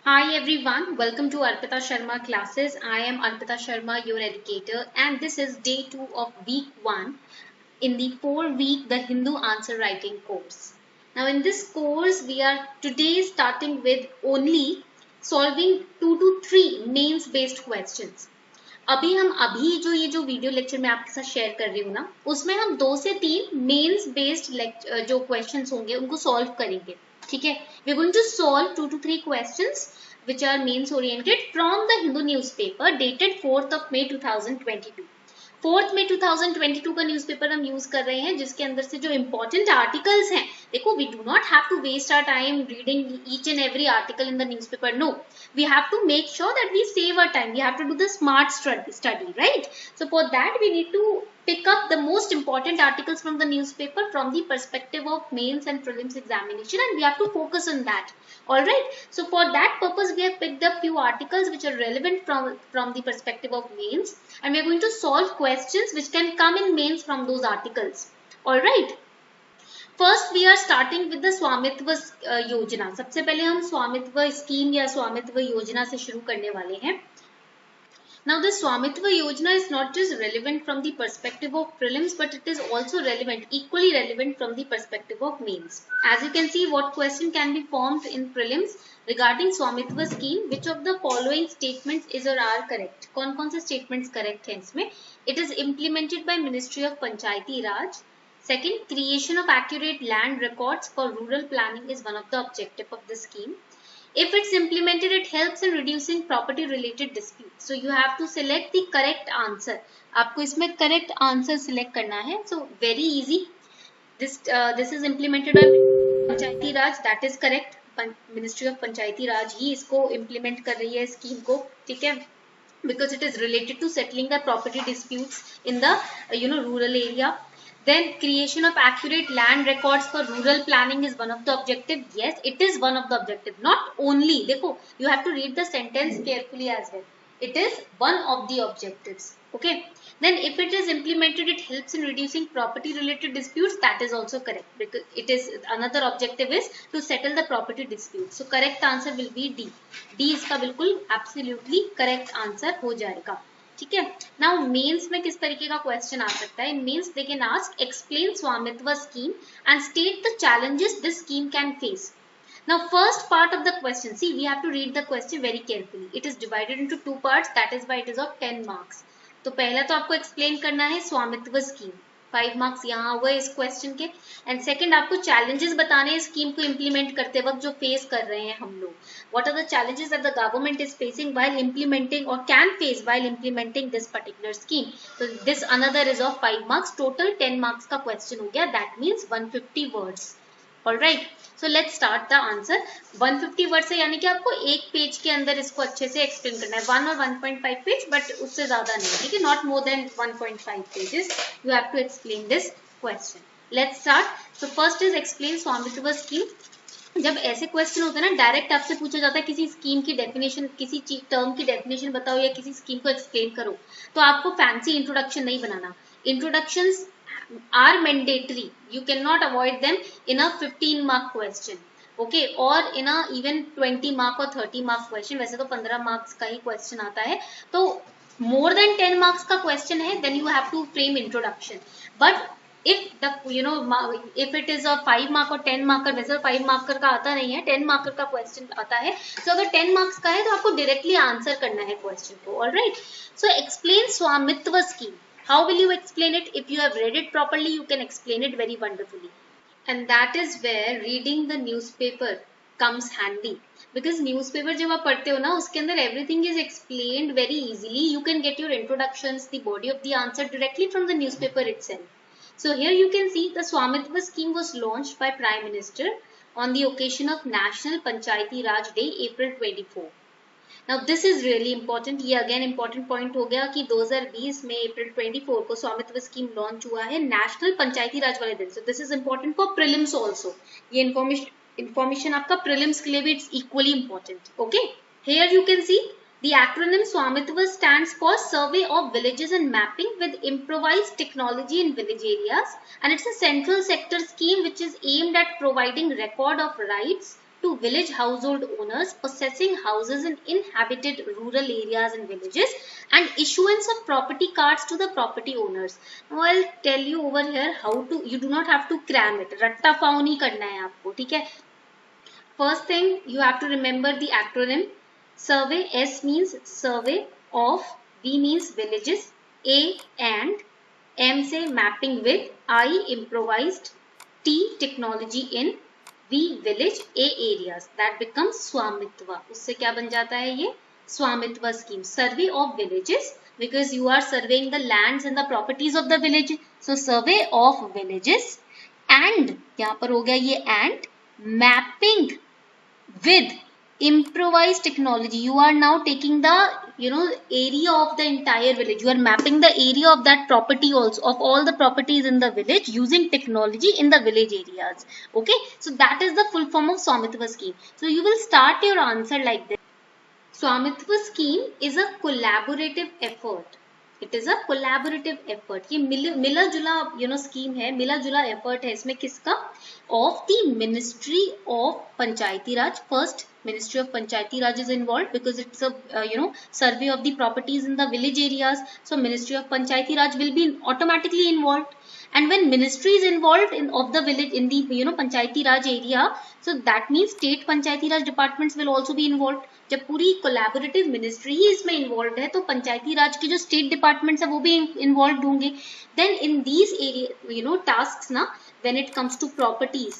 Hi everyone, welcome to Arpita Sharma classes. I am Arpita Sharma, your educator, and this is day 2 of week 1 in the 4-week The Hindu Answer Writing course. Now in this course, we are today starting with only solving 2 to 3 mains based questions. अभी जो ये जो video lecture मैं आपके साथ share कर रही हूँ ना, उसमें हम 2 से 3 मेंस बेस्ड जो क्वेश्चंस होंगे उनको सॉल्व करेंगे. ठीक है, we are going to solve 2 to 3 questions which are means oriented from the Hindu newspaper dated 4th of May 2022. 4th May 2022 का न्यूज़पेपर हम यूज कर रहे हैं, जिसके अंदर से जो इंपॉर्टेंट आर्टिकल्स हैं, देखो we do not have to waste our time reading each and every article in the newspaper. No, we have to make sure that we save our time. We have to do the smart study, right? So for that we need to pick up the most important articles from the newspaper from the perspective of mains and prelims examination, and we have to focus on that. All right, so for that purpose we have picked up few articles which are relevant from the perspective of mains, and we are going to solve questions which can come in mains from those articles. All right, first we are starting with the Swamitva Yojana. सबसे पहले हम स्वामित्व scheme या स्वामित्व योजना से शुरू करने वाले हैं. Now the Swamitva Yojana is not just relevant from the perspective of prelims, but it is also relevant, equally relevant from the perspective of mains. As you can see, what question can be formed in prelims regarding Swamitva scheme? Which of the following statements is or are correct? कौन-कौन से statements correct हैं इसमें? It is implemented by Ministry of Panchayati Raj. Second, creation of accurate land records for rural planning is one of the objective of the scheme. If it's implemented, it helps in reducing property related disputes. So you have to select the correct answer. आपको इसमें correct answer select करना है. So very easy. This is implemented by Panchayati Raj. That is correct. Ministry of Panchayati Raj ही इसको implement कर रही है scheme को. ठीक है? Because it is related to settling the property disputes in the rural area. Then creation of accurate land records for rural planning is one of the objective. Yes, it is one of the objective. Not only, देखो, you have to read the sentence carefully as well. It is one of the objectives. Okay. Then if it is implemented, it helps in reducing property related disputes. That is also correct, because it is another objective is to settle the property dispute. So correct answer will be D. D इसका बिल्कुल absolutely correct answer हो जाएगा. ठीक है. Now mains में किस तरीके का क्वेश्चन आ सकता है? In mains they can ask explain स्वामित्व scheme and state the challenges this scheme can face. Now first part of the question, see, we have to read the question very carefully. It is divided into two parts, that is why it is of 10 marks. तो पहला तो आपको explain करना है स्वामित्व scheme, 5 marks यहाँ हुए इस क्वेश्चन के. एंड सेकंड आपको चैलेंजेस बताने हैं स्कीम को इम्प्लीमेंट करते वक्त जो फेस कर रहे हैं हम लोग. What are the challenges that the government is facing while implementing और can face while implementing this particular scheme. तो this another is of 5 marks. Total 10 marks का क्वेश्चन हो गया. That means 150 words. Alright, so let's start the answer. 150 word से यानी कि आपको एक पेज के अंदर इसको अच्छे से एक्सप्लेन करना है. 1 और 1.5 पेज, बट उससे ज्यादा नहीं. ठीक है, not more than 1.5 pages you have to explain this question. Let's start. So first is explain स्वामित्व स्कीम. जब ऐसे क्वेश्चन होते हैं ना, डायरेक्ट आपसे पूछा जाता है किसी स्कीम की डेफिनेशन, किसी टर्म की डेफिनेशन बताओ या किसी स्कीम को एक्सप्लेन करो, तो आपको फैंसी इंट्रोडक्शन नहीं बनाना. Introductions are mandatory. You cannot avoid them in a 15 mark question. Okay, or in a even 20 mark or 30 mark question. वैसे तो 15 marks का ही question आता है. तो more than 10 marks का question है, then you have to frame introduction. But if the if it is a 5 mark or 10 marker, वैसे 5 marker का आता नहीं है, 10 marker का question आता है. So अगर 10 marks का है तो आपको directly answer करना है question को. All right. So explain स्वामित्व scheme. How will you explain it? If you have read it properly, you can explain it very wonderfully. And that is where reading the newspaper comes handy. Because newspaper जब आप पढ़ते हो ना, उसके अंदर everything is explained very easily. You can get your introductions, the body of the answer directly from the newspaper itself. So here you can see the Swamitva scheme was launched by Prime Minister on the occasion of National Panchayati Raj Day, April 24. Now this is really important. ये again important point हो गया कि 2020 में अप्रैल 24 को स्वामित्व scheme launch हुआ है national पंचायती राज वाले दिन. So this is important for prelims also. ये information आपका prelims के लिए भी it's equally important. Okay. Here you can see the acronym Swamitva stands for Survey of Villages and Mapping with Improvised Technology in Village Areas, and it's a central sector scheme which is aimed at providing record of rights, to village household owners possessing houses in inhabited rural areas and villages and issuance of property cards to the property owners. Now I'll tell you over here how to, you do not have to cram it, रट्टा फाउ नहीं करना है आपको, ठीक है. First thing you have to remember the acronym. Survey, S means survey of, V means villages, A and M से mapping with, I improvised, T technology in, V village, A areas. That becomes स्वामित्व. उससे क्या बन जाता है ये स्वामित्व scheme. Survey of villages because you are surveying the lands and the properties of the village. So survey of villages and यहाँ पर हो गया ये and mapping with improvised technology. You are now taking the area of the entire village. You are mapping the area of that property also, of all the properties in the village using technology in the village areas. Okay, so that is the full form of Swamitva scheme. So you will start your answer like this. Swamitva scheme is a collaborative effort. It is a collaborative effort. ये मिला जुला scheme है, मिला जुला effort है इसमें किसका? Of the Ministry of Panchayati Raj. First, Ministry of Panchayati Raj is involved because it's a survey of the properties in the village areas. So Ministry of Panchayati Raj will be automatically involved. And when ministry is involved of the village in the Panchayati Raj area, so that means state Panchayati Raj departments will also be involved. जब पूरी collaborative ministry ही इसमें involve है तो पंचायती राज के जो state departments है वो भी इन्वॉल्व होंगे. Then in these area tasks ना, when it comes to properties,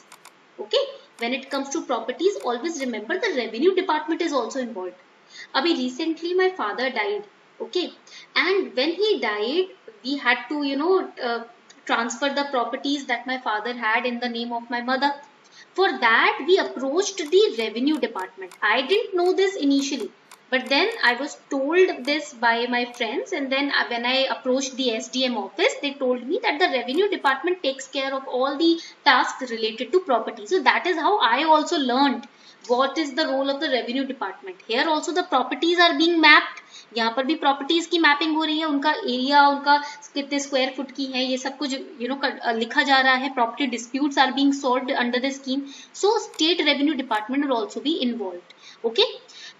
okay, when it comes to properties always remember the revenue department is also involve. अभी recently my father died, okay, and when he died we had to transfer the properties that my father had in the name of my mother. For that we approached the revenue department. I didn't know this initially, but then I was told this by my friends, and then when I approached the SDM office, they told me that the revenue department takes care of all the tasks related to property. So that is how I also learned what is the role of the revenue department. Here also the properties are being mapped. यहाँ पर भी properties की mapping हो रही है, उनका area, उनका कितने स्क्वायर फुट की है, ये सब कुछ लिखा जा रहा है. Property disputes are being solved under the scheme. So state revenue department will also be involved. Okay,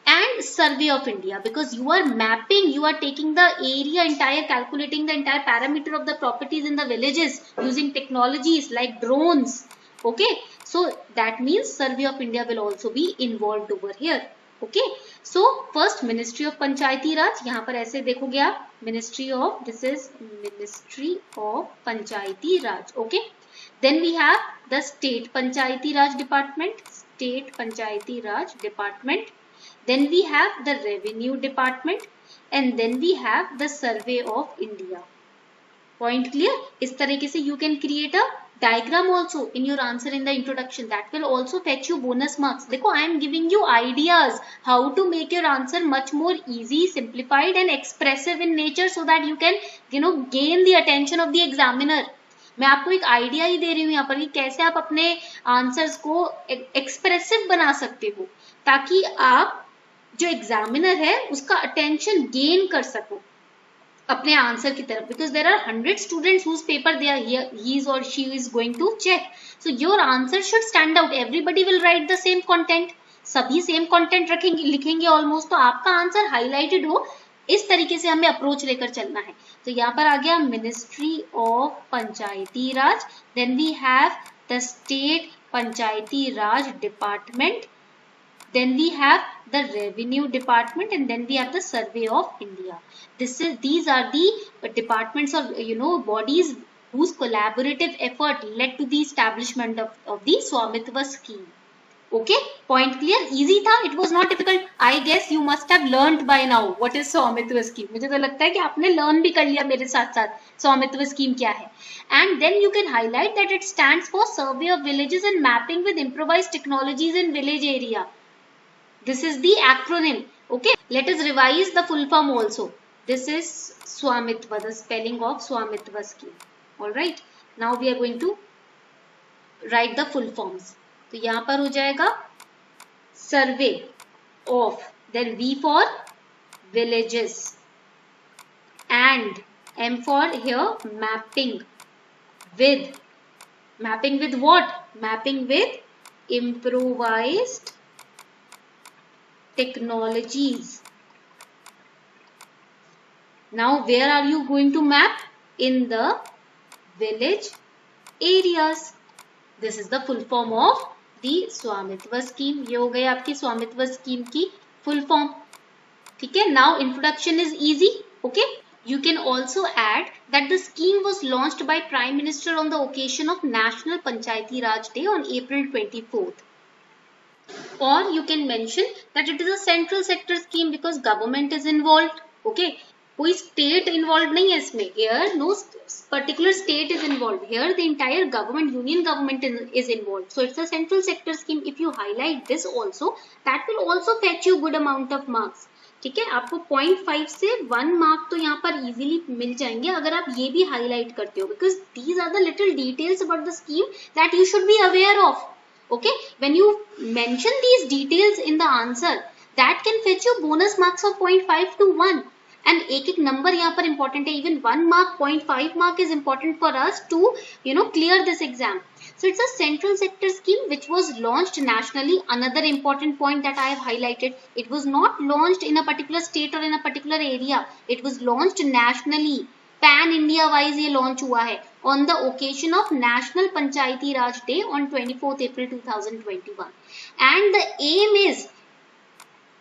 and survey of India because you are mapping, you are taking the area entire, calculating the entire parameter of the properties in the villages using technologies like drones. Okay, so that means survey of India will also be involved over here. Okay, so first Ministry of Panchayati Raj, यहाँ पर ऐसे देखोगे आप Ministry of, this is Ministry of Panchayati Raj. Okay, then we have the State Panchayati Raj Department, State Panchayati Raj Department. Then we have the Revenue Department, and then we have the Survey of India. Point clear? इस तरीके से you can create a diagram also in your answer in the introduction. That will also fetch you bonus marks. देखो, I am giving you ideas how to make your answer much more easy, simplified and expressive in nature so that you can gain the attention of the examiner. मैं आपको एक idea ही दे रही हूँ यहाँ पर कि कैसे आप अपने आंसर्स को एक्सप्रेसिव बना सकते हो ताकि आप जो एग्जामिनर है उसका अटेंशन गेन कर सको अपने आंसर की तरफ, because there are 100 students whose paper they are here, he is or she is going to check. So your answer should stand out. Everybody will write the same content. सभी same content रखेंगे, लिखेंगे almost, तो आपका answer highlighted हो. इस तरीके से हमें अप्रोच लेकर चलना है. तो यहाँ पर आ गया ministry of panchayati raj, then we have the state panchayati raj department, then we have the revenue department, and then we have the survey of India. These are the departments of bodies whose collaborative effort led to the establishment of the Swamitva scheme. Okay, point clear? Easy था, it was not difficult. I guess you must have learned by now what is Swamitva scheme. मुझे तो लगता है कि आपने learn भी कर लिया मेरे साथ साथ Swamitva scheme क्या है. And then you can highlight that it stands for survey of villages and mapping with improvised technologies in village area. This is the acronym. Okay, let us revise the full form also. This is Swamitva, the spelling of Swamitva scheme. All right, now we are going to write the full forms. तो यहाँ पर हो जाएगा survey of, then V for villages, and M for here mapping with what? Mapping with improvised technologies. Now where are you going to map? In the village areas. This is the full form of the स्वामित्व scheme. ये हो गई आपकी स्वामित्व scheme की full form. ठीक है. Now introduction is easy. Okay. You can also add that the scheme was launched by Prime Minister on the occasion of National Panchayati Raj Day on April 24th. Or you can mention that it is a central sector scheme because government is involved. Okay. कोई state involved नहीं है इसमें. Here no particular state is involved. Here the entire government, union government is involved. So it's a central sector scheme. If you highlight this also, that will also fetch you good amount of marks. ठीक है. आपको 0.5 से 1 mark तो यहाँ पर easily मिल जाएंगे अगर आप ये भी highlight करते हो. Because these are the little details about the scheme that you should be aware of. Okay. When you mention these details in the answer, that can fetch you bonus marks of 0.5 to 1. And एक number यहाँ पर important है. Even 1 mark, 0.5 mark is important for us to, clear this exam. So it's a central sector scheme which was launched nationally. Another important point that I have highlighted, it was not launched in a particular state or in a particular area. It was launched nationally. Pan India wise ये launch हुआ है on the occasion of National Panchayati Raj Day on 24th April 2021. And the aim is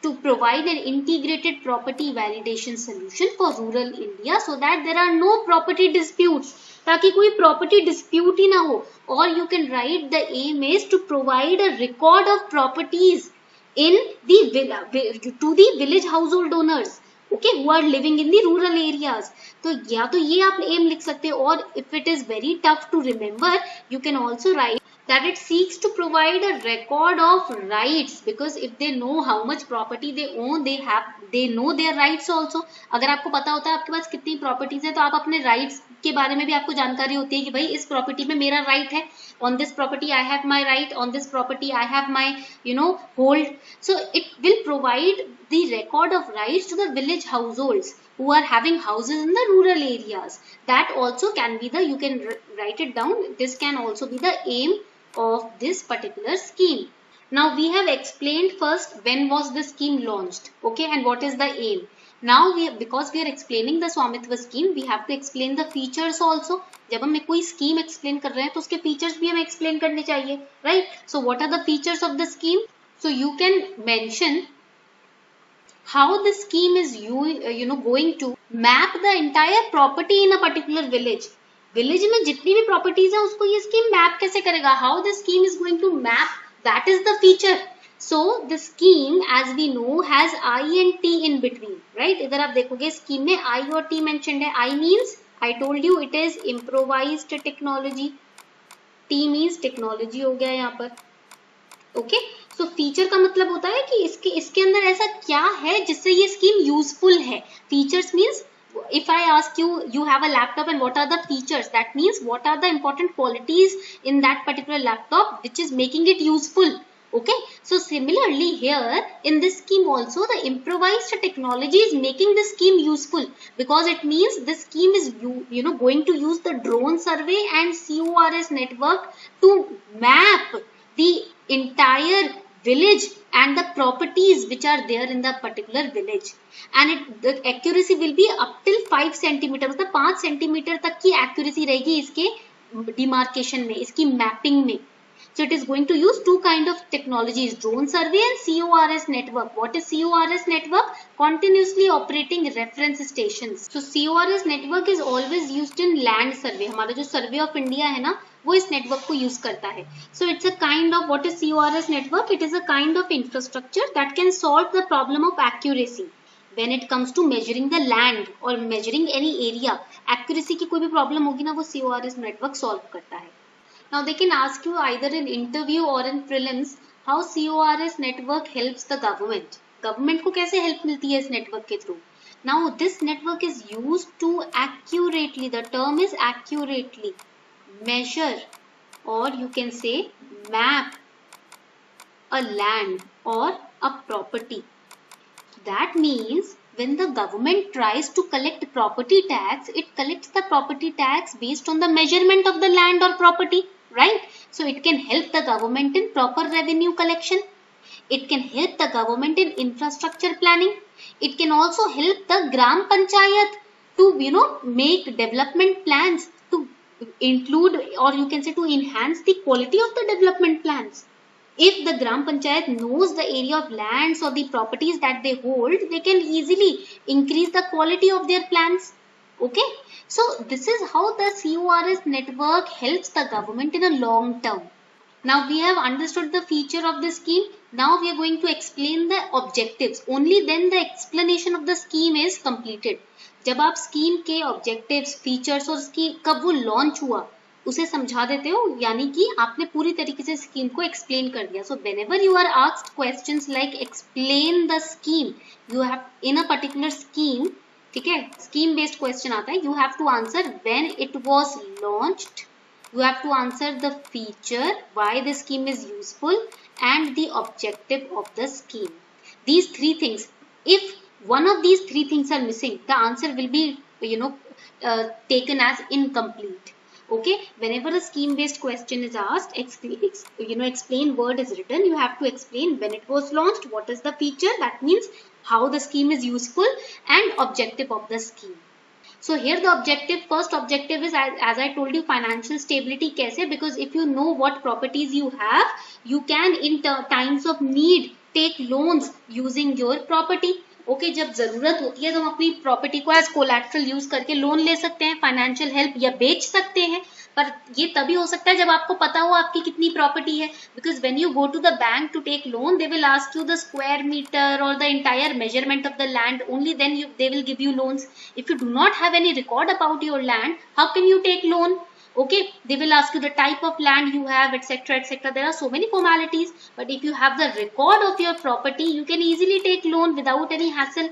to provide an integrated property validation solution for rural India so that there are no property disputes. ताकि कोई property dispute ही ना हो. Or you can write the aim is to provide a record of properties in the to the village household owners. Okay, who are living in the rural areas. तो या तो ये आप aim लिख सकते हो. Or if it is very tough to remember, you can also write that it seeks to provide a record of rights, because if they know how much property they own, they know their rights also. अगर आपको पता होता है आपके पास कितनी properties है तो आप अपने rights के बारे में भी आपको जानकारी होती है कि भाई इस property में मेरा right है, on this property I have my right, on this property I have my hold. So it will provide the record of rights to the village households who are having houses in the rural areas. That also can be the, you can write it down, this can also be the aim of this particular scheme. Now we have explained first when was the scheme launched, okay, and what is the aim. Now because we are explaining the स्वामित्व scheme, we have to explain the features also. जब हम कोई scheme explain कर रहे हैं तो उसके features भी हमें explain करने चाहिए, right? So what are the features of the scheme? So you can mention how the scheme is going to map the entire property in a particular village. Village में जितनी भी प्रॉपर्टीज है उसको ये स्कीम मैप कैसे करेगा. How the scheme is going to map, that is the feature. So the scheme as we know has I and T in between, right. इधर आप देखोगे स्कीम में आई और टी मेंशन्ड है. आई means I told you it is improvised technology, T means technology हो गया यहाँ पर. ओके. सो फीचर का मतलब होता है कि इसके अंदर ऐसा क्या है जिससे ये स्कीम यूजफुल है. Features means if I ask you, you have a laptop and what are the features, that means what are the important qualities in that particular laptop which is making it useful. Okay, so similarly here in this scheme also the improvised technology is making the scheme useful, because it means this scheme is going to use the drone survey and CORS network to map the entire village and the properties which are there in the particular village, and the accuracy will be up till 5 centimeter, मतलब 5 centimeter तक की accuracy रहेगी इसके demarcation में, इसकी mapping में. So it is going to use two kind of technologies, drone survey and CORS network. What is CORS network? Continuously operating reference stations. So CORS network is always used in land survey. हमारा जो survey of India है ना, वो इस network को use करता है. So it's a kind of, what is CORS network? It is a kind of infrastructure that can solve the problem of accuracy when it comes to measuring the land or measuring any area. Accuracy की कोई भी problem होगी ना, वो CORS network solve करता है. Now they can ask you either in interview or in prelims how CORS network helps the government. Government को कैसे help मिलती है इस network के through. Now this network is used to accurately, the term is accurately, measure or you can say map a land or a property. That means when the government tries to collect property tax, it collects the property tax based on the measurement of the land or property. Right? So it can help the government in proper revenue collection. It can help the government in infrastructure planning. It can also help the Gram Panchayat to make development plans to include, or you can say to enhance the quality of the development plans. If the Gram Panchayat knows the area of lands or the properties that they hold, they can easily increase the quality of their plans. Okay, so this is how the CORS network helps the government in a long term. Now we have understood the feature of the scheme. Now we are going to explain the objectives. Only then the explanation of the scheme is completed. जब आप scheme के objectives, features और scheme कब वो launch हुआ उसे समझा देते हो, यानी कि आपने पूरी तरीके से स्कीम को एक्सप्लेन कर दिया. So whenever you are asked questions like explain the scheme, you have in a particular scheme, ठीक है, स्कीम बेस्ड क्वेश्चन आता है, you have to answer when it was launched, you have to answer the feature, why the scheme is useful, and the objective of the scheme. These three things, if one of these three things are missing, the answer will be taken as incomplete. Okay, whenever a scheme based question is asked, explain word is written, you have to explain when it was launched, what is the feature, that means how the scheme is useful, and objective of the scheme. So here the objective, first objective is, as I told you, financial stability. कैसे? Because if you know what properties you have, you can in times of need take loans using your property. Okay जब जरूरत होती है तो हम अपनी property को as collateral use करके लोन ले सकते हैं, फाइनेंशियल हेल्प या बेच सकते हैं, पर ये तभी हो सकता है जब आपको पता हो आपकी कितनी प्रॉपर्टी है. Because when you go to the bank to take loan, they will ask you the square meter और the entire measurement of the land, only then they will give you loans. If you do not have any record about your land, how can you take loan? Okay, they will ask you the type of land you have, etc, etc. There are so many formalities, but if you have the record of your property, you can easily take loan without any hassle.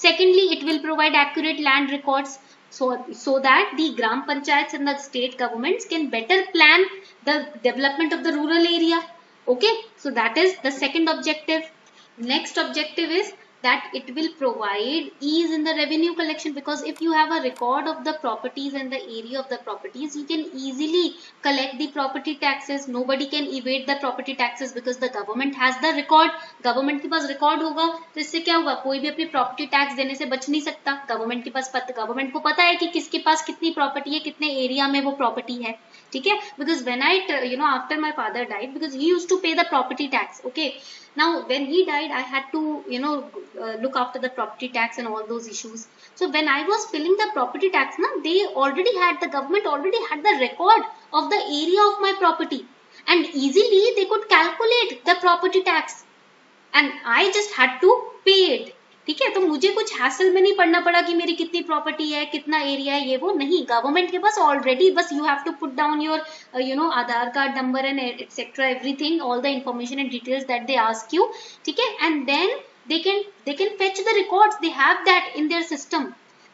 Secondly, it will provide accurate land records, so that the gram panchayats and the state governments can better plan the development of the rural area. Okay, so that is the second objective. Next objective is that it will provide ease in the revenue collection, because if you have a record of the properties and the area of the properties, you can easily collect the property taxes. Nobody can evade the property taxes because the government has the record. Government के पास record होगा तो इससे क्या होगा, कोई भी अपनी property tax देने से बच नहीं सकता. Government के पास government को पता है कि किसके पास कितनी property है, कितने area में वो property है, ठीक है. Because when I after my father died, because he used to pay the property tax. Okay, now when he died, I had to look after the property tax and all those issues. So when I was filling the property tax, the government already had the record of the area of my property, and easily they could calculate the property tax, and I just had to pay it. ठीक है, तो मुझे कुछ hassle में नहीं पड़ना पड़ा कि मेरी कितनी प्रॉपर्टी है, कितना एरिया है, ये वो नहीं. गवर्नमेंट के पास ऑलरेडी बस you have to put down your Aadhaar card number and etcetera, everything, all the information and details that they ask you, ठीक है, and then they can fetch the records. They have that in their system.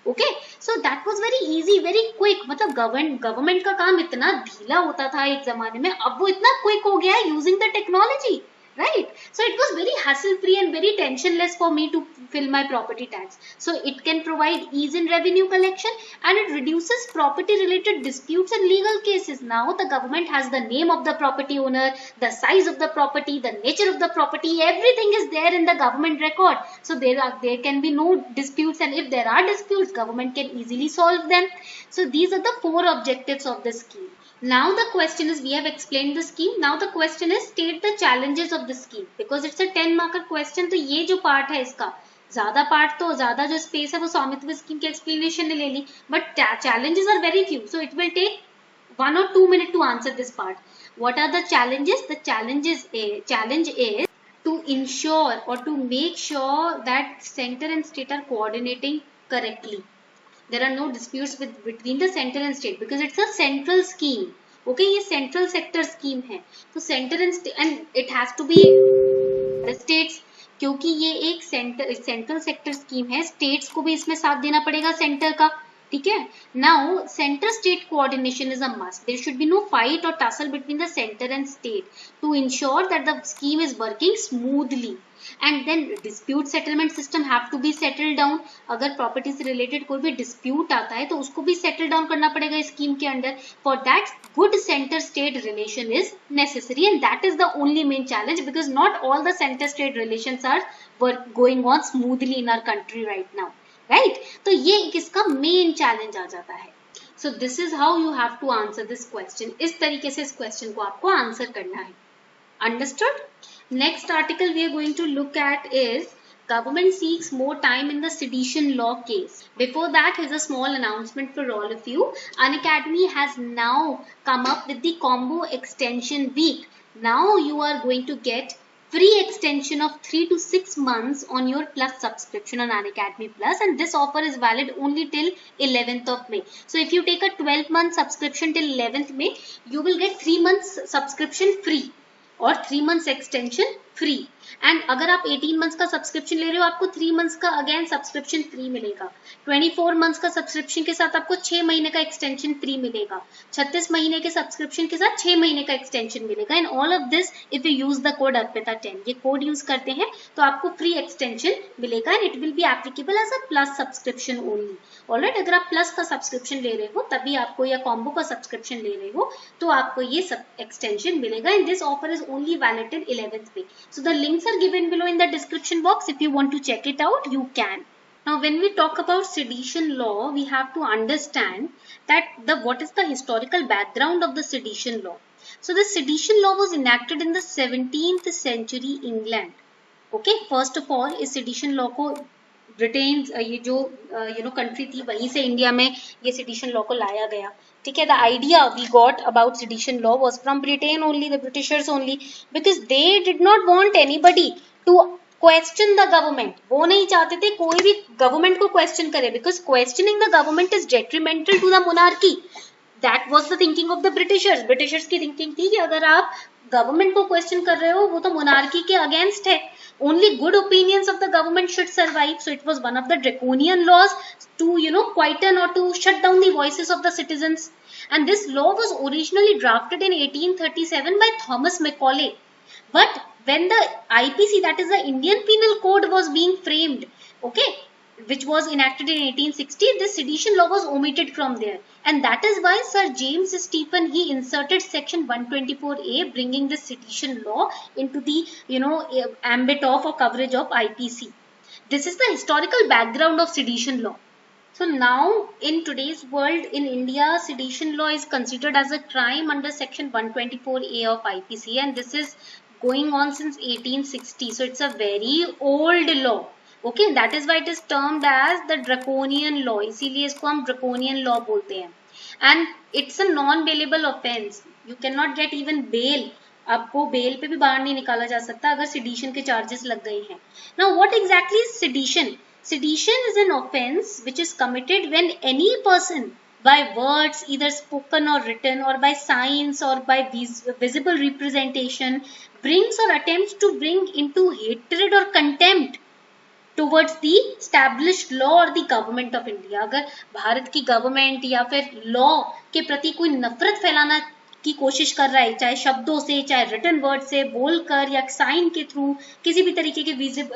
Okay, so that was very easy, very quick. मतलब government का काम इतना ढीला होता था एक जमाने में, अब वो इतना क्विक हो गया है using the technology, right? So it was very hassle free and very tensionless for me to fill my property tax. So it can provide ease in revenue collection, and it reduces property related disputes and legal cases. Now the government has the name of the property owner, the size of the property, the nature of the property, everything is there in the government record. So there can be no disputes, and if there are disputes, government can easily solve them. So these are the 4 objectives of the scheme. Now the question is, we have explained the scheme. Now the question is, state the challenges of the scheme, because it's a 10 marker question. तो ये जो part है इसका, ज़्यादा part तो ज़्यादा जो space है वो स्वामित्व स्कीम के explanation ने ले ली, but challenges are very few, so it will take 1 or 2 minutes to answer this part. What are the challenges? The challenge is to ensure or to make sure that center and state are coordinating correctly. There are no disputes between the center and state, because it's a central scheme. Okay, ये central sector scheme है, तो center and it has to be the states, क्योंकि ये एक central sector scheme है, states को भी इसमें साथ देना पड़ेगा center का. ठीक है. Now center state coordination is a must. There should be no fight or tussle between the center and state to ensure that the scheme is working smoothly. And then dispute settlement system have to be settled down. अगर property से related कोई भी dispute आता है तो उसको भी settle down करना पड़ेगा scheme के अंदर. For that, good center state relation is necessary, and that is the only main challenge, because not all the center state relations are going on smoothly in our country right now. Right? तो ये किसका main challenge आ जाता है. So this is how you have to answer this question. इस तरीके से इस question को आपको आंसर करना है. Understood? Next article we are going to look at is government seeks more time in the sedition law case. Before that, here's a small announcement for all of you. Unacademy has now come up with the combo extension week. Now you are going to get free extension of 3 to 6 months on your Plus subscription on Unacademy Plus, and this offer is valid only till 11th of May. So if you take a 12-month subscription till 11th May, you will get 3 months subscription free और 3 months extension free. And अगर आप 18 months का subscription ले रहे हो, आपको 3 months का again subscription free मिलेगा. 24 मंथ्स का सब्सक्रिप्शन के साथ आपको 6 महीने का एक्सटेंशन फ्री मिलेगा. 36 महीने के सब्सक्रिप्शन के साथ 6 महीने का एक्सटेंशन मिलेगा. And all of this if you use the code अर्पिता10, ये कोड यूज करते हैं तो आपको फ्री एक्सटेंशन मिलेगा. And it will be applicable as a plus subscription only. Alright, अगर आप प्लस का सब्सक्रिप्शन ले रहे हो तभी आपको, या कॉम्बो का सब्सक्रिप्शन ले रहे हो तो आपको ये सब एक्सटेंशन मिलेगा. And this offer is only valid till 11th May. So the links are given below in the description box. If you want to check it out, you can. Now when we talk about sedition law, we have to understand that what is the historical background of the sedition law. So the sedition law was enacted in the 17th century England. Okay, first of all इस sedition law को Britain, ये जो country थी, वहीं से India में ये sedition law को लाया गया. ठीक है, the idea we got about sedition law was from Britain only, the Britishers only, because they did not want anybody to question the government. वो नहीं चाहते थे कोई भी गवर्नमेंट को क्वेश्चन करे, because questioning the government is detrimental to the monarchy. That was the thinking of the Britishers. Britishers की thinking थी कि अगर आप गवर्नमेंट को क्वेश्चन कर रहे हो, वो तो मोनार्की के अगेंस्ट है. Only good opinions of the government should survive. So it was one of the draconian laws to, quieten or to shut down the voices of the citizens. And this law was originally drafted in 1837 by Thomas Macaulay. But when the IPC, that is the Indian Penal Code, was being framed, okay, which was enacted in 1860, this sedition law was omitted from there. And that is why Sir James Stephen, he inserted section 124A, bringing this sedition law into the, ambit of or coverage of IPC. This is the historical background of sedition law. So now in today's world, in India, sedition law is considered as a crime under section 124A of IPC, and this is going on since 1860. So it's a very old law. Okay, that is why it is termed as the draconian law. इसीलिए इसको हम draconian law बोलते हैं. And it's a non-bailable offense. You cannot get even bail. आपको bell पे भी बाहर नहीं निकाला जा सकता अगर sedition के charges लग गए हैं. Now what exactly is sedition? Sedition is an offense which is committed when any person by words, either spoken or written, or by signs or by visible representation, brings or attempts to bring into hatred or contempt towards the established law or the government of India. अगर भारत की government या फिर law के प्रति कोई नफरत फैलाना की कोशिश कर रहा है, चाहे शब्दों से, चाहे रिटन वर्ड से, बोलकर या साइन के थ्रू, किसी भी तरीके के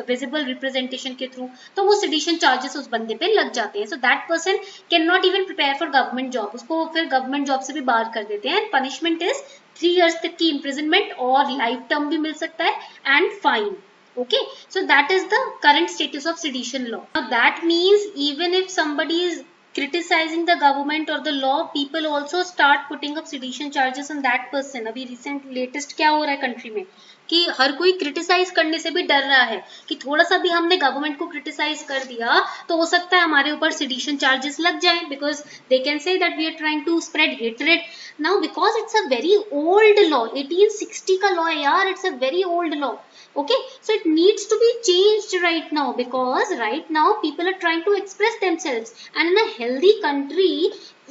विजिबल रिप्रेजेंटेशन के थ्रू, तो वो सेडिशन चार्जेस उस बंदे पे लग जाते हैं. So that person can not even prepare for government job. उसको फिर गवर्नमेंट जॉब से भी बाहर कर देते हैं. एंड पनिशमेंट इज 3 years तक की इम्प्रिजनमेंट और लाइफ टर्म भी मिल सकता है and fine. Okay, so that is the current status of sedition law. Now that means even if somebody is criticizing the government or the law, people also start putting up sedition charges on that person. अभी recent latest क्या हो रहा है country में कि हर कोई criticise करने से भी डर रहा है कि थोड़ा सा भी हमने गवर्नमेंट को क्रिटिसाइज कर दिया तो हो सकता है हमारे ऊपर सेडिशन चार्जेस लग जाए, because they can say that we are trying to spread hatred. Now because it's a very old law, 1860 का लॉ है यार, it's a very old law. Okay, so it needs to be changed right now, because right now people are trying to express themselves, and in a healthy country,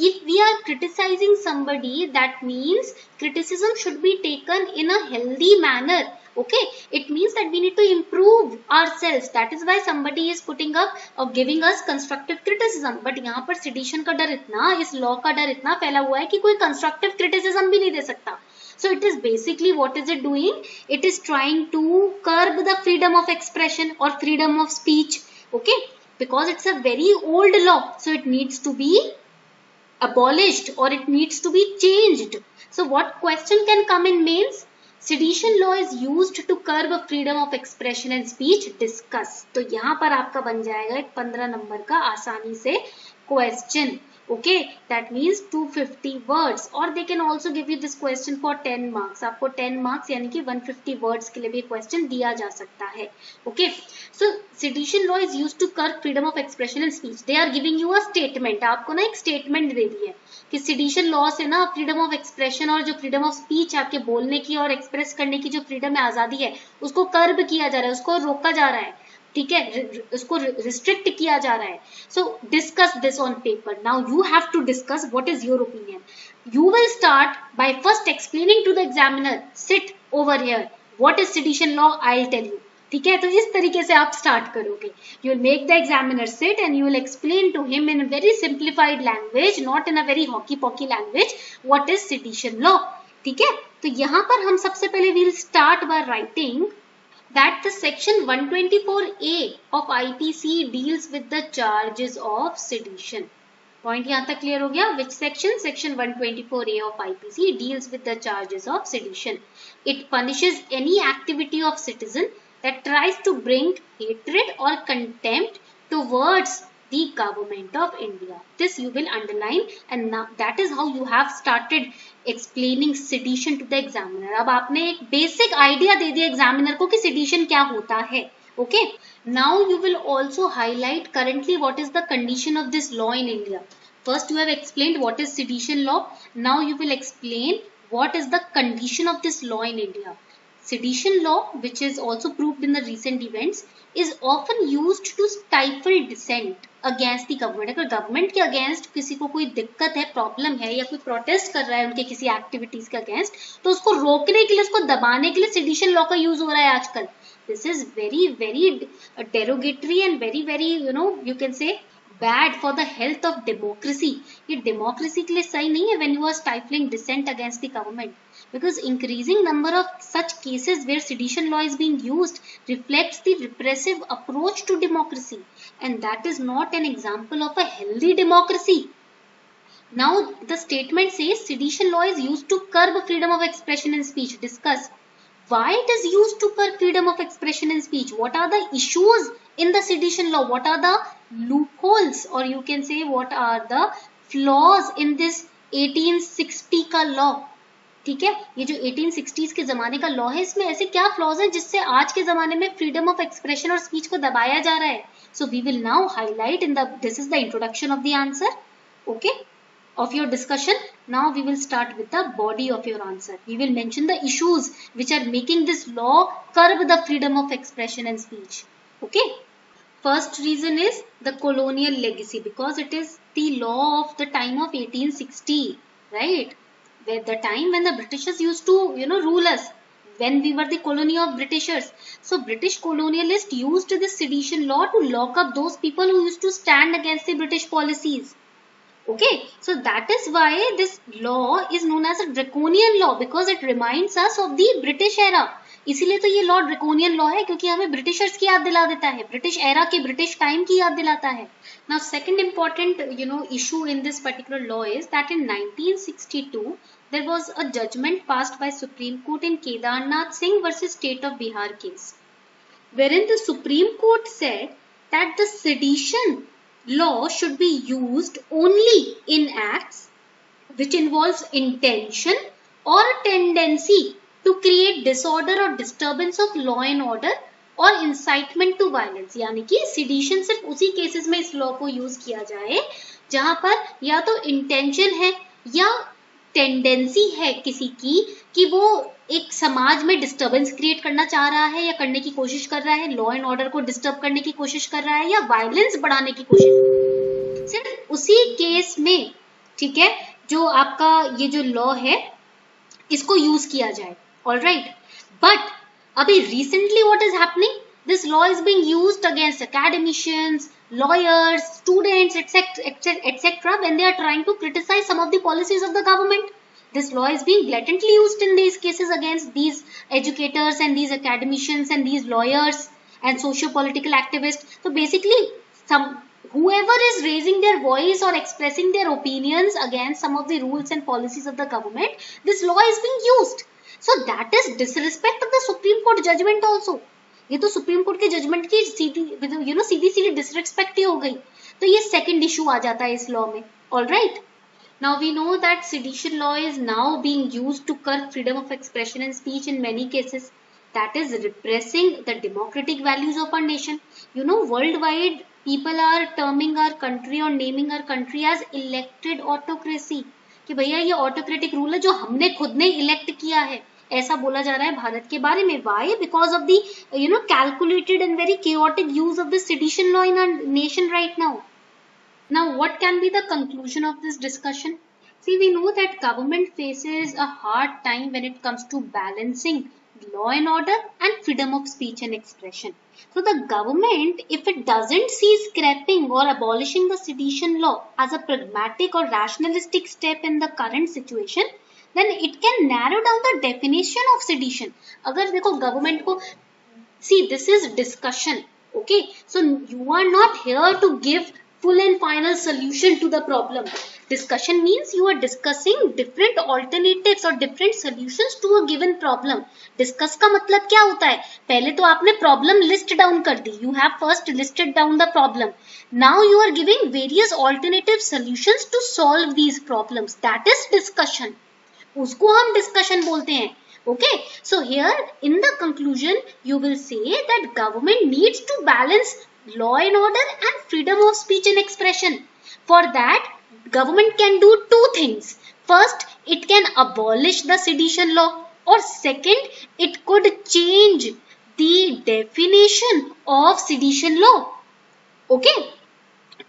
if we are criticizing somebody, that means criticism should be taken in a healthy manner. Okay, it means that we need to improve ourselves. That is why somebody is putting up or giving us constructive criticism. But यहाँ पर sedition का डर इतना, इस law का डर इतना फैला हुआ है कि कोई constructive criticism भी नहीं दे सकता. So it is basically, what is it doing? It is trying to curb the freedom of expression or freedom of speech. Okay, because it's a very old law, so it needs to be abolished or it needs to be changed. So what question can come in mains? Sedition law is used to curb freedom of expression and speech. Discuss. तो यहाँ पर आपका बन जाएगा एक 15 number का आसानी से question. Okay, that means 250 words, or they can also give you this question for 10 marks. आपको 10 marks यानी कि 150 words के लिए भी question दिया जा सकता है. Okay, so sedition law is used to curb freedom of expression and speech. They are giving you a statement. आपको ना एक statement दे दी है कि sedition law से ना freedom of expression और जो freedom of speech आपके बोलने की और express करने की जो freedom है, आज़ादी है, उसको curb किया जा रहा है, उसको रोका जा रहा है. ठीक है, उसको रिस्ट्रिक्ट किया जा रहा है. So discuss this on paper. Now you have to discuss what is your opinion. You will start by first explaining to the examiner, sit over here, what is sedition law, I will tell you. ठीक है, तो इस तरीके से आप start करोगे. You will make the examiner sit and you will explain to him in very simplified language, not in a very hokey pokey language, what is sedition law. ठीक है, तो यहाँ पर हम सबसे पहले we will start by writing that the section 124A of IPC deals with the charges of sedition. Point यहाँ तक clear हो गया? Which section? Section 124A of IPC deals with the charges of sedition. It punishes any activity of citizen that tries to bring hatred or contempt towards the government of India. This you will underline, and now that is how you have started explaining sedition to the examiner. अब आपने एक basic idea दे दिया examiner को कि sedition क्या होता है. Okay, now you will also highlight currently what is the condition of this law in India. First you have explained what is sedition law. Now you will explain what is the condition of this law in India. Sedition law, which is also proved in the recent events, is often used to stifle dissent against the government. अगर government के against किसी को कोई दिक्कत है, problem है, या कोई प्रोटेस्ट कर रहा है उनके किसी एक्टिविटीज के अगेंस्ट, तो उसको रोकने के लिए, उसको दबाने के लिए सेडिशन लॉ का यूज हो रहा है आजकल. This is very very derogatory and very very you can say bad for the health of democracy. ये democracy के लिए सही नहीं है when you are stifling dissent against the government, because increasing number of such cases where sedition law is being used reflects the repressive approach to democracy, and that is not an example of a healthy democracy. Now the statement says sedition law is used to curb freedom of expression and speech. Discuss why it is used to curb freedom of expression and speech. What are the issues in the sedition law? What are the loopholes, or you can say what are the flaws in this 1860 का law. ठीक है, ये जो 1860s के जमाने का law है, इसमें ऐसे क्या फ्लॉज हैं जिससे आज के जमाने में फ्रीडम ऑफ एक्सप्रेशन और स्पीच को दबाया जा रहा है. So we will now highlight in the, this is the introduction of the answer, okay, of your discussion. Now we will start with the body of your answer. We will mention the issues which are making this law curb the freedom of expression and speech. Okay, first reason is the colonial legacy, because it is the law of the time of 1860, right, where the time when the Britishers used to rule us, when we were the colony of Britishers. So British colonialists used this sedition law to lock up those people who used to stand against the British policies. Okay, so that is why this law is known as a draconian law, because it reminds us of the British era. इसीलिए तो ये law draconian law है, क्योंकि हमें Britishers की याद दिला देता है, ब्रिटिश एरा के, ब्रिटिश टाइम की याद दिलाता है. Now second important issue in this particular law is that in 1962 there was a judgment passed by Supreme Court in Kedarnath Singh versus State of Bihar case, wherein the Supreme Court said that the sedition law should be used only in acts which involves intention or tendency to create disorder or disturbance of law and order or incitement to violence. यानी कि sedition सिर्फ उसी cases में इस law को use किया जाए जहां पर या तो इंटेंशन है या टेंडेंसी है किसी की कि वो एक समाज में डिस्टर्बेंस क्रिएट करना चाह रहा है या करने की कोशिश कर रहा है, लॉ एंड ऑर्डर को डिस्टर्ब करने की कोशिश कर रहा है या वायलेंस बढ़ाने की कोशिश, सिर्फ उसी केस में, ठीक है, जो आपका ये जो लॉ है इसको यूज किया जाए. ऑलराइट, बट अभी recently what is happening? This law is being used against academicians, lawyers, students, etc. when they are trying to criticize some of the policies of the government. This law is being blatantly used in these cases against these educators and these academicians and these lawyers and socio-political activists. So basically, whoever is raising their voice or expressing their opinions against some of the rules and policies of the government, this law is being used. So that is disrespect of the Supreme Court judgment also. ये तो supreme court के judgement की सीधी सीधी disrespect ही हो गई. तो ये second issue आ जाता है इस लॉ में. Alright. Now we know that sedition law is now being used to curb freedom of expression and speech in many cases. That is repressing the democratic values of our nation. You know, worldwide people are terming our country or naming our country as elected autocracy. कि भैया ये autocratic rule है जो हमने खुद ने elect किया है. ऐसा बोला जा रहा है भारत के बारे में. Why? Because of the calculated and very chaotic use of the sedition law in our nation right now. Now, what can be the conclusion of this discussion? See, we know that government faces a hard time when it comes to balancing law and order and freedom of speech and expression. So the government, if it doesn't see scrapping or abolishing the sedition law as a pragmatic or rationalistic step in the current situation, then it can narrow down the definition of sedition. अगर देखो government को, see, this is discussion, okay? So you are not here to give full and final solution to the problem. Discussion means you are discussing different alternatives or different solutions to a given problem. Discuss का मतलब क्या होता है? पहले तो आपने problem list down कर दी. You have first listed down the problem. Now you are giving various alternative solutions to solve these problems. That is discussion. उसको हम discussion बोलते हैं. Okay, so here in the conclusion you will say that government needs to balance law and order and freedom of speech and expression. For that, government can do two things. First, it can abolish the sedition law, or second, it could change the definition of sedition law. Okay,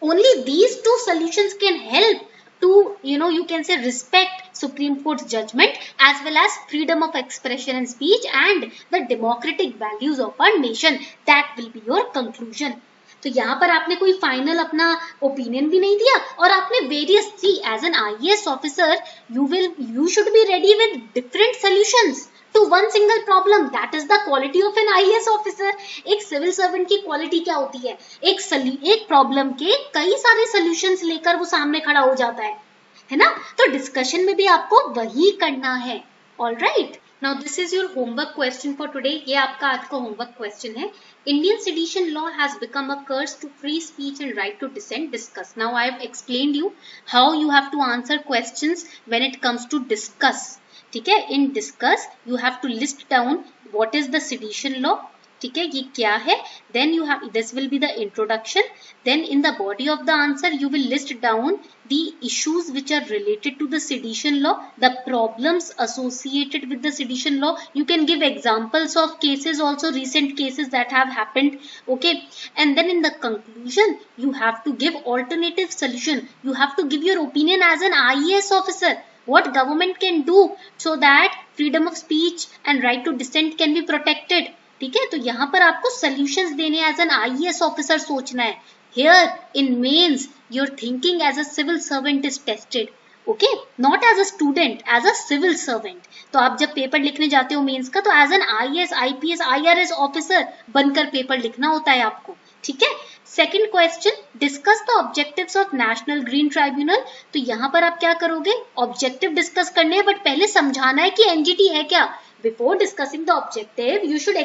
only these two solutions can help to, you can say, respect Supreme Court's judgment as well as freedom of expression and speech and the democratic values of our nation. That will be your conclusion. तो यहाँ पर आपने कोई final अपना opinion भी नहीं दिया और आपने various see as an IAS officer you should be ready with different solutions to one single problem. That is the quality of an IAS officer. एक सिविल सर्वेंट की क्वालिटी क्या होती है? एक प्रॉब्लम के कई सारे सॉल्यूशंस लेकर वो सामने खड़ा हो जाता है ना? तो डिस्कशन में भी आपको वही करना है. Alright. Now this is your homework question for today. ये आपका आज का homework question है. Indian sedition law has become a curse to free speech and right to dissent. Discuss. Now I have explained you how you have to answer questions when it comes to discuss. ठीक है? In discuss you have to list down what is the sedition law. ठीक है? ये क्या है? Then you have, this will be the introduction. Then in the body of the answer you will list down the issues which are related to the sedition law, the problems associated with the sedition law. You can give examples of cases also, recent cases that have happened. Okay, and then in the conclusion you have to give alternative solution. You have to give your opinion as an IAS officer, what government can do so that freedom of speech and right to dissent can be protected. ठीक है? तो यहाँ पर आपको solutions देने as an IAS officer सोचना है. Here in mains your thinking as a civil servant is tested. Okay, not as a student, as a civil servant. तो आप जब पेपर लिखने जाते हो मेंस का, तो as an IAS, IPS, IRS officer बनकर पेपर लिखना होता है आपको. ठीक है? Second question, discuss the objectives of national green tribunal. तो यहाँ पर आप क्या करोगे? ऑब्जेक्टिव डिस्कस करने हैं, बट पहले समझाना है कि एनजीटी है क्या. Before discussing the objective, you should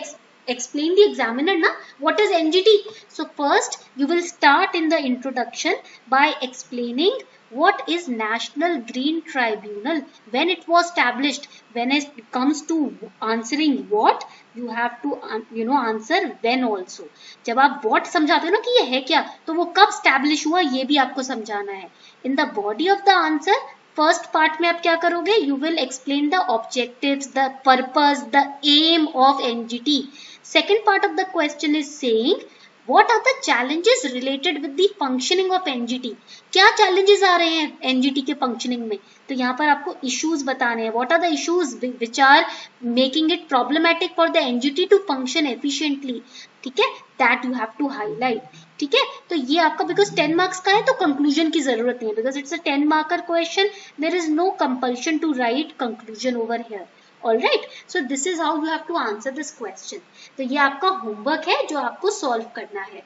explain the examiner na what is NGT. So first you will start in the introduction by explaining what is National Green Tribunal, when it was established. When it comes to answering what, you have to answer when also. जब आप what समझाते हो ना कि ये है क्या, तो वो कब establish हुआ ये भी आपको समझाना है. In the body of the answer, first part में आप क्या करोगे? You will explain the objectives, the purpose, the aim of NGT. Second part of the question is saying What are the challenges related with the functioning of NGT? क्या challenges आ रहे हैं NGT के functioning में? तो यहाँ पर आपको issues बताने हैं. What are the issues which are making it problematic for the NGT to function efficiently? ठीक है, that you have to highlight. ठीक है, तो ये आपका because 10 marks का है तो conclusion की जरूरत नहीं है, because it's a 10 marker question. There is no compulsion to write conclusion over here. Alright, so this is how you have to answer this question. तो ये आपका homework है जो आपको solve करना है.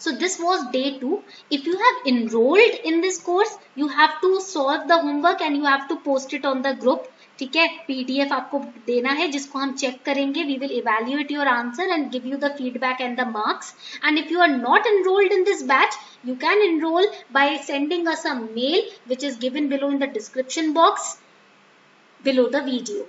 So this was day 2. If you have enrolled in this course, you have to solve the homework and you have to post it on the group. ठीक है, PDF आपको देना है जिसको हम check करेंगे. We will evaluate your answer and give you the feedback and the marks. And if you are not enrolled in this batch, you can enroll by sending us a mail which is given below in the description box below the video.